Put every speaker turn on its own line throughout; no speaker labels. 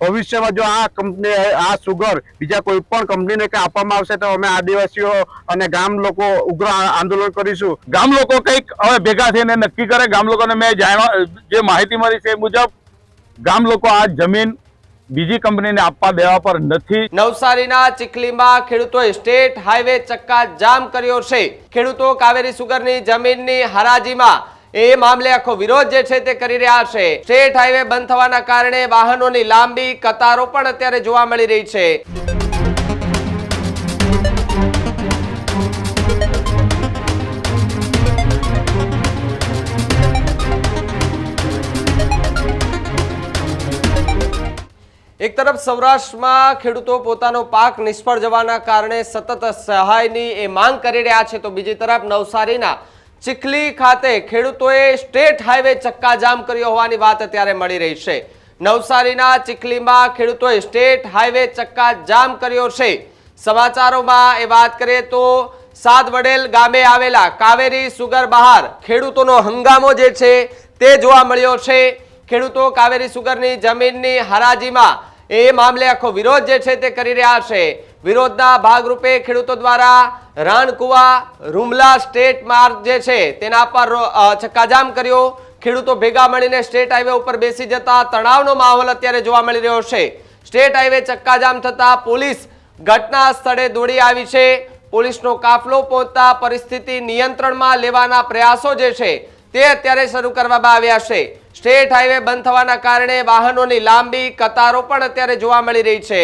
ભવિષ્યમાં જો આ કંપની આ સુગર બીજા કોઈ પણ કંપનીને કે આપવામાં આવશે તો અમે આદિવાસીઓ અને ગામ લોકો ઉગ્ર આંદોલન કરીશું।
ગામ લોકો કંઈક હવે ભેગા થઈને નક્કી કરે। ગામ લોકોને મેં જે માહિતી મળી છે એ મુજબ ગામ લોકો આ જમીન બીજી કંપનીને આપવા દેવા પર નથી।
નવસારીના ચીખલીમાં ખેડૂતોએ સ્ટેટ હાઈવે ચક્કા જામ કર્યો છે। ખેડૂતો કાવેરી સુગરની જમીનની હરાજીમાં એ મામલે આખો વિરોધ જે છે તે કરી રહ્યા છે। સ્ટેટ હાઈવે બંધ થવાના કારણે વાહનોની લાંબી કતારો પણ અત્યારે જોવા મળી રહી છે। એક તરફ સૌરાષ્ટ્રમાં ખેડૂતો પોતાનો પાક નિષ્ફળ જવાના કારણે સતત સહાયની એ માંગ કરી રહ્યા છે, તો બીજી તરફ નવસારીના ચીખલી ખાતે ખેડૂતોએ સ્ટેટ હાઈવે ચક્કાજામ કર્યો હોવાની વાત અત્યારે મળી રહી છે। નવસારીના ચીખલીમાં ખેડૂતોએ સ્ટેટ હાઈવે ચક્કાજામ કર્યો છે। સમાચારોમાં એ વાત કરીએ તો સાદવડેલ ગામે આવેલા કાવેરી સુગર બહાર ખેડૂતોનો હંગામો જે છે તે જોવા મળ્યો છે। ખેડૂતો કાવેરી સુગરની જમીનની હરાજીમાં એ મામલે આખો વિરોધ જે છે તે કરી રહ્યા છે। વિરોધના ભાગરૂપે ખેડૂતો દ્વારા રાણકુવા રૂમલા સ્ટેટ માર્ગ જે છે તેના પર ચક્કાજામ કર્યો। ખેડૂતો ભેગા મળીને સ્ટેટ હાઈવે ઉપર બેસી જતા તણાવનો માહોલ અત્યારે જોવા મળી રહ્યો છે। સ્ટેટ હાઈવે ચક્કાજામ થતા પોલીસ ઘટના સ્થળે દોડી આવી છે। પોલીસનો કાફલો પહોંચતા પરિસ્થિતિ નિયંત્રણમાં લેવાના પ્રયાસો જે છે તે અત્યારે શરૂ કરવામાં આવ્યા છે। સ્ટેટ હાઈવે બંધ થવાના કારણે વાહનોની લાંબી કતારો પણ અત્યારે જોવા મળી રહી છે।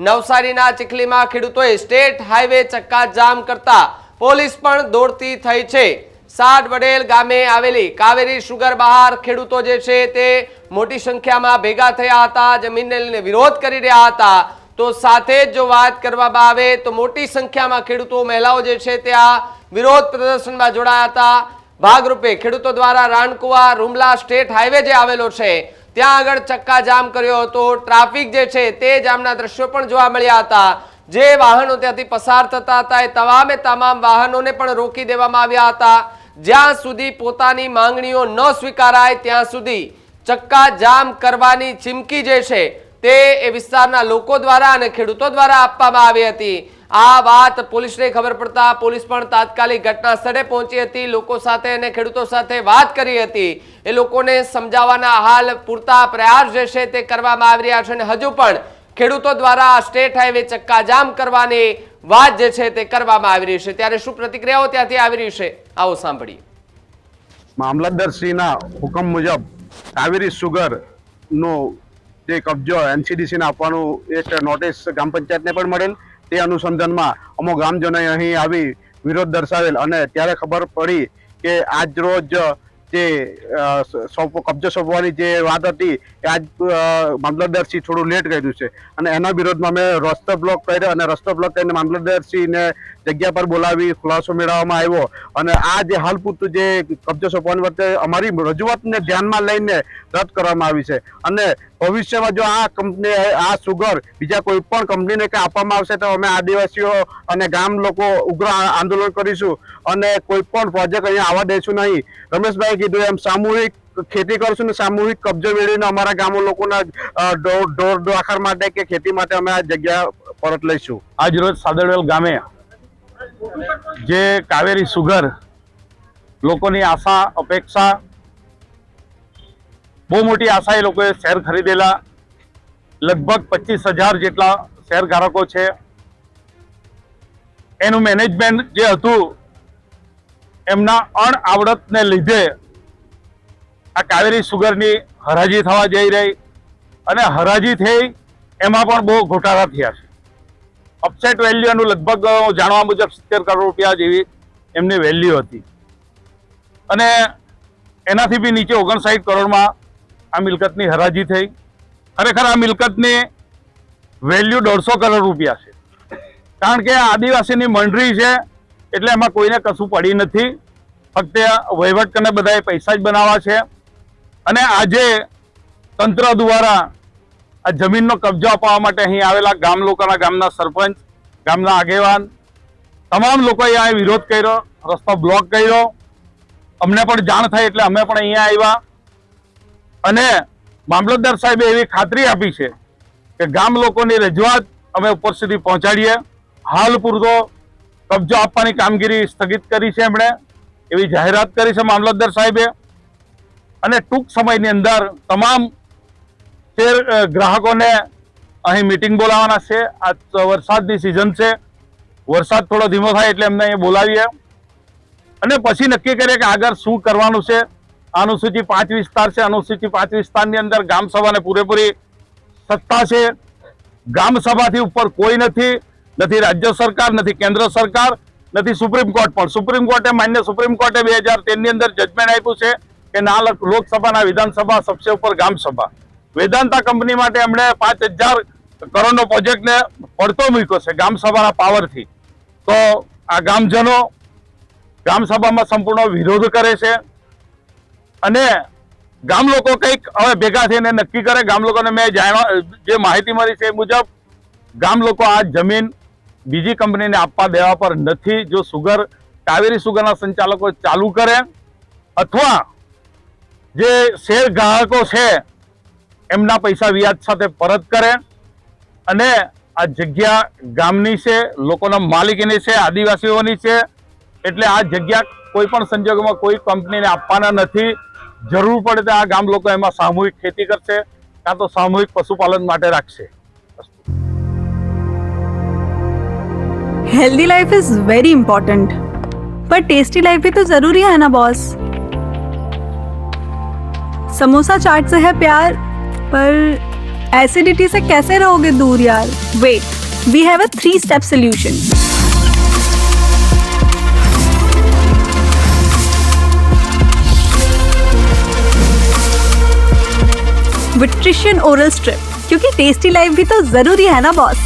નવસારીના ચીખલીમાં ખેડૂતોએ સ્ટેટ હાઈવે ચક્કાજામ કરતા પોલીસ પણ દોડતી થઈ છે। સાદવડેલ ગામે આવેલી કાવેરી સુગર બહાર ખેડૂતો જે છે તે મોટી સંખ્યામાં ભેગા થયા હતા, જમીનને લઈને વિરોધ કરી રહ્યા હતા। તો સાથે જ જો વાત કરવામાં આવે તો મોટી સંખ્યામાં ખેડૂતો મહિલાઓ જે છે તે આ વિરોધ પ્રદર્શનમાં જોડાયા હતા। ભાગરૂપે ખેડૂતો દ્વારા રાણકુવા રૂમલા સ્ટેટ હાઈવે જે આવેલો છે ત્યાં આગળ ચક્કાજામ કર્યો હતો। ટ્રાફિક જે છે તે જામના દ્રશ્યો પણ જોવા મળ્યા હતા। જે વાહનો ત્યાંથી પસાર થતા હતા એ તમામે તમામ વાહનોને પણ રોકી દેવામાં આવ્યા હતા। જ્યાં સુધી પોતાની માંગણીઓ ન સ્વીકારાય ત્યાં સુધી ચક્કાજામ કરવાની ચીમકી જે છે તે એ વિસ્તારના લોકો દ્વારા અને ખેડૂતો દ્વારા આપવામાં આવી હતી। આ વાત પોલીસને ખબર પડતા પોલીસ પણ તાત્કાલિક ઘટના સ્થળે પહોંચી હતી, લોકો સાથે અને ખેડૂતો સાથે વાત કરી હતી। એ લોકોને સમજાવવાના હાલ પૂરતા પ્રયાસ જે છે તે કરવામાં આવી રહ્યા છે અને હજુ પણ ખેડૂતો દ્વારા સ્ટેટ હાઈવે ચક્કાજામ કરવાની વાત જે છે તે કરવામાં આવી રહી છે। ત્યારે શું પ્રતિક્રિયાઓ ત્યાંથી આવી રહી છે આવો સાંભળીએ।
મામલતદારશ્રીના હુકમ મુજબ કાવેરી સુગર નો જે કબજો NCDC ને આપવાનું એક નોટિસ ગ્રામ પંચાયતને પણ મળેલ। તે અનુસંધાનમાં અમુક ગામજનોએ અહીં આવી વિરોધ દર્શાવેલ અને ત્યારે ખબર પડી કે આજ રોજ જે કબજો સોંપવાની જે વાત હતી એ આજ મામલતદારશ્રી થોડું લેટ કર્યું છે અને એના વિરોધમાં મેં રસ્તો બ્લોક કર્યો અને રસ્તો બ્લોક કરીને મામલતદારશ્રીને જગ્યા પર બોલાવી ખુલાસો મેળવવામાં આવ્યો અને આ જે હાલ પૂરતું જે કબજો સોંપવાની વખતે અમારી રજૂઆતને ધ્યાનમાં લઈને રદ કરવામાં આવી છે અને ભવિષ્યમાં જો આ કંપની આ સુગર બીજા કોઈ પણ કંપનીને કે આપવામાં આવશે તો અમે આદિવાસીઓ અને ગામ લોકો ઉગ્ર આંદોલન કરીશું અને કોઈ પણ પ્રોજેક્ટ અહીંયા આવવા દઈશું નહીં। રમેશભાઈ કીધું એમ સામૂહિક ખેતી કરશું ને સામૂહિક કબજો મેળવીને અમારા ગામો લોકોના ઢોર દોખાર માટે કે ખેતી માટે અમે આ જગ્યા પરત લઈશું।
આજ રોજ સાદરવેલ ગામે જે કાવેરી સુગર લોકોની આશા અપેક્ષા બહુ મોટી આશા એ લોકોએ શેર ખરીદેલા, લગભગ 25,000 જેટલા શેર ધારકો છે। એનું મેનેજમેન્ટ જે હતું એમના અણઆવડતને લીધે આ કાવેરી સુગરની હરાજી થવા જઈ રહી અને હરાજી થઈ એમાં પણ બહુ ઘોટાળા થયા છે। અપસેટ વેલ્યુનું લગભગ જાણવા મુજબ 70 કરોડ રૂપિયા જેવી એમની વેલ્યુ હતી અને એનાથી બી નીચે 59 કરોડમાં આ મિલકતની હરાજી થઈ। ખરેખર આ મિલકતની વેલ્યુ 150 કરોડ રૂપિયા છે, કારણ કે આદિવાસીની મંડળી છે એટલે એમાં કોઈને કશું પડી નથી, ફક્ત વહીવટ કરીને બધાએ પૈસા જ બનાવવા છે અને આજે તંત્ર દ્વારા આ જમીનનો કબજો અપાવવા માટે અહીં આવેલા ગામ લોકોના, ગામના સરપંચ, ગામના આગેવાન તમામ લોકોએ આ વિરોધ કર્યો, રસ્તો બ્લોક કર્યો। અમને પણ જાણ થઈ એટલે અમે પણ અહીંયા આવ્યા અને મામલતદાર સાહેબે એવી ખાતરી આપી છે કે ગામ લોકોની રજૂઆત અમે ઉપર સુધી પહોંચાડીએ. હાલ પૂરતો કબજો આપવાની કામગીરી સ્થગિત કરી છે એમણે, એવી જાહેરાત કરી છે મામલતદાર સાહેબે. અને ટૂંક સમયની અંદર તમામ શેર ગ્રાહકોને અહીં મીટિંગ બોલાવવાના છે. આ વરસાદની સિઝન છે, વરસાદ થોડો ધીમો થાય એટલે એમને અહીં બોલાવીએ અને પછી નક્કી કરીએ કે આગળ શું કરવાનું છે. અનુસૂચિ 5 વિસ્તાર છે, અનુસૂચિ 5 વિસ્તારની અંદર ગામ સભાને પૂરેપૂરી સત્તા છે. ગામ સભાથી ઉપર કોઈ નથી, નથી રાજ્ય સરકાર, નથી કેન્દ્ર સરકાર, નથી સુપ્રીમ કોર્ટ. પણ સુપ્રીમ કોર્ટે, માન્ય સુપ્રીમ કોર્ટે 2013 ની અંદર જજમેન્ટ આપ્યું છે કે ના લોકસભાના વિધાનસભા સબસે ઉપર ગામ સભા. વેદાંતા કંપની માટે એમણે 5000 કરોડનો પ્રોજેક્ટને પડતો મૂક્યો છે ગામ સભાના પાવરથી. તો આ ગામજનો ગામ સભામાં સંપૂર્ણ વિરોધ કરે છે અને ગામ લોકો કંઈક હવે ભેગા થઈને નક્કી કરે. ગામ લોકોને મેં જે માહિતી મળી છે એ મુજબ ગામ લોકો આ જમીન બીજી કંપનીને આપવા દેવા પર નથી. જો કાવેરી સુગરના સંચાલકો ચાલુ કરે અથવા જે શેર ગ્રાહકો છે એમના પૈસા વ્યાજ સાથે પરત કરે. અને આ જગ્યા ગામની છે, લોકોના માલિકીની છે, આદિવાસીઓની છે. એટલે આ જગ્યા કોઈ પણ સંજોગોમાં કોઈ કંપનીને આપવાના નથી. જરૂર પડે તો આ ગામ લોકો એમાં સામૂહિક ખેતી કરશે કાં તો સામૂહિક પશુપાલન માટે રાખશે.
Healthy life is very important, पर टेस्टी लाइफ भी तो जरूरी है ना बॉस. समोसा चाट से है प्यार, पर एसिडिटी से कैसे रहोगे दूर यार. Wait, we have a 3-step solution. विट्रिशियन ओरल स्ट्रिप, क्योंकि टेस्टी लाइफ भी तो जरूरी है ना बॉस.